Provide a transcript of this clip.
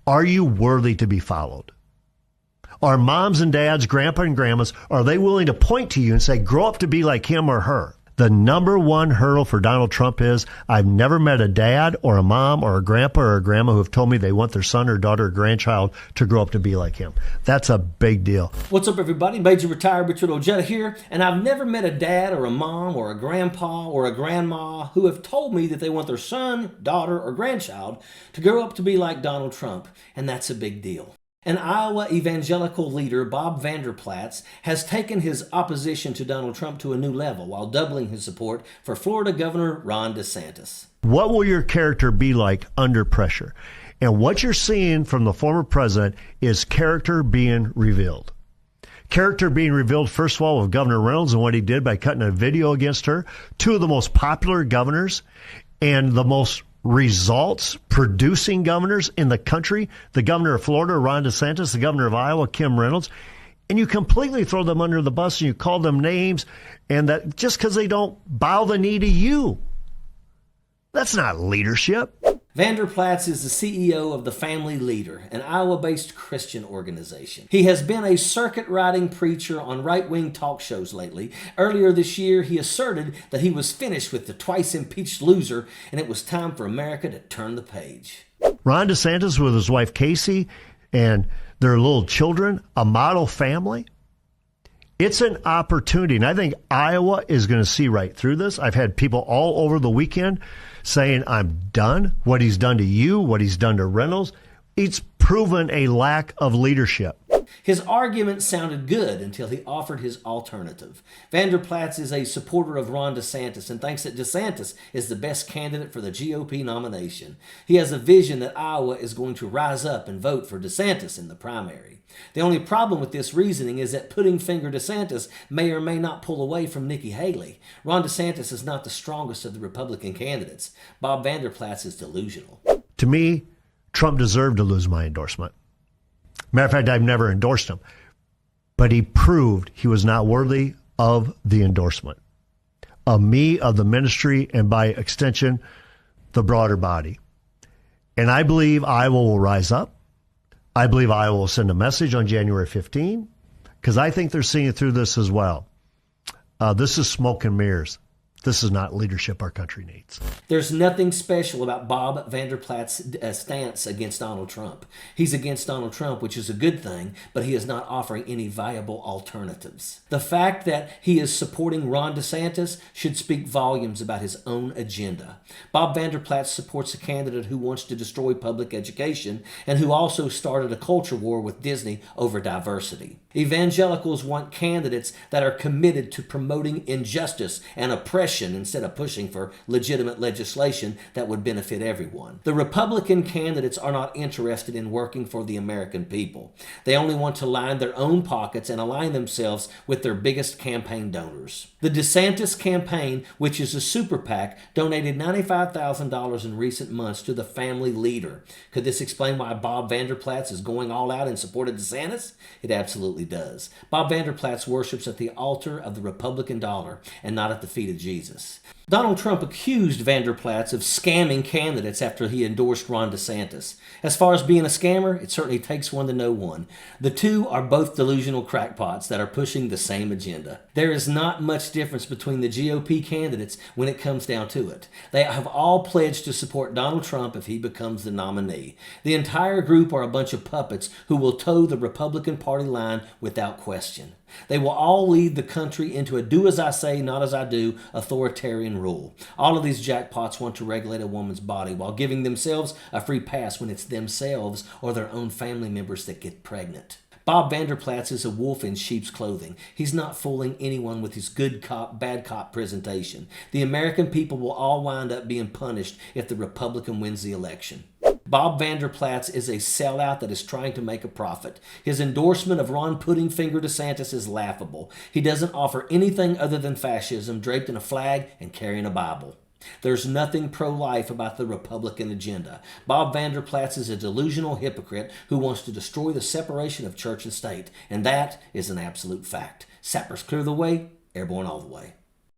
Are you worthy to be followed? Are moms and dads, grandpa and grandmas, are they willing to point to you and say, grow up to be like him or her? The number one hurdle for Donald Trump is, I've never met a dad or a mom or a grandpa or a grandma who have told me they want their son or daughter or grandchild to grow up to be like him. That's a big deal. What's up, everybody? Major Retired Richard Ojeda here, and I've never met a dad or a mom or a grandpa or a grandma who have told me that they want their son, daughter, or grandchild to grow up to be like Donald Trump, and that's a big deal. An Iowa evangelical leader, Vander Plaat, has taken his opposition to Donald Trump to a new level while doubling his support for Florida Governor Ron DeSantis. What will your character be like under pressure? And what you're seeing from the former president is character being revealed. Character being revealed, first of all, with Governor Reynolds and what he did by cutting a video against her. Two of the most popular governors and the most results producing governors in the country, the governor of Florida, Ron DeSantis, the governor of Iowa, Kim Reynolds, and you completely throw them under the bus and you call them names, and that just because they don't bow the knee to you. That's not leadership. Vander Plaat is the CEO of the Family Leader, an Iowa-based Christian organization. He has been a circuit-riding preacher on right-wing talk shows lately. Earlier this year, he asserted that he was finished with the twice-impeached loser, and it was time for America to turn the page. Ron DeSantis with his wife Casey and their little children, a model family. It's an opportunity, and I think Iowa is going to see right through this. I've had people all over the weekend saying, I'm done. What he's done to you, what he's done to Reynolds, it's proven a lack of leadership. His argument sounded good until he offered his alternative. Vander Plaat is a supporter of Ron DeSantis and thinks that DeSantis is the best candidate for the GOP nomination. He has a vision that Iowa is going to rise up and vote for DeSantis in the primary. The only problem with this reasoning is that putting finger DeSantis may or may not pull away from Nikki Haley. Ron DeSantis is not the strongest of the Republican candidates. Vander Plaat is delusional. To me, Trump deserved to lose my endorsement. Matter of fact, I've never endorsed him. But he proved he was not worthy of the endorsement. Of me, of the ministry, and by extension, the broader body. And I believe Iowa will rise up. I believe Iowa will send a message on January 15, because I think they're seeing through this as well. This is smoke and mirrors. This is not leadership our country needs. There's nothing special about Vander Plaat's stance against Donald Trump. He's against Donald Trump, which is a good thing, but he is not offering any viable alternatives. The fact that he is supporting Ron DeSantis should speak volumes about his own agenda. Vander Plaat supports a candidate who wants to destroy public education and who also started a culture war with Disney over diversity. Evangelicals want candidates that are committed to promoting injustice and oppression instead of pushing for legitimate legislation that would benefit everyone. The Republican candidates are not interested in working for the American people. They only want to line their own pockets and align themselves with their biggest campaign donors. The DeSantis campaign, which is a super PAC, donated $95,000 in recent months to the Family Leader. Could this explain why Vander Plaat is going all out in support of DeSantis? It absolutely does. Vander Plaat worships at the altar of the Republican dollar and not at the feet of Jesus. Donald Trump accused Vander Plaat of scamming candidates after he endorsed Ron DeSantis. As far as being a scammer, it certainly takes one to know one. The two are both delusional crackpots that are pushing the same agenda. There is not much difference between the GOP candidates when it comes down to it. They have all pledged to support Donald Trump if he becomes the nominee. The entire group are a bunch of puppets who will toe the Republican Party line without question. They will all lead the country into a do as I say, not as I do authoritarian rule. All of these jackpots want to regulate a woman's body while giving themselves a free pass when it's themselves or their own family members that get pregnant. Vander Plaat is a wolf in sheep's clothing. He's not fooling anyone with his good cop, bad cop presentation. The American people will all wind up being punished if the Republican wins the election. Vander Plaat is a sellout that is trying to make a profit. His endorsement of Ron putting finger DeSantis is laughable. He doesn't offer anything other than fascism draped in a flag and carrying a Bible. There's nothing pro-life about the Republican agenda. Vander Plaat is a delusional hypocrite who wants to destroy the separation of church and state, and that is an absolute fact. Sappers clear the way, airborne all the way.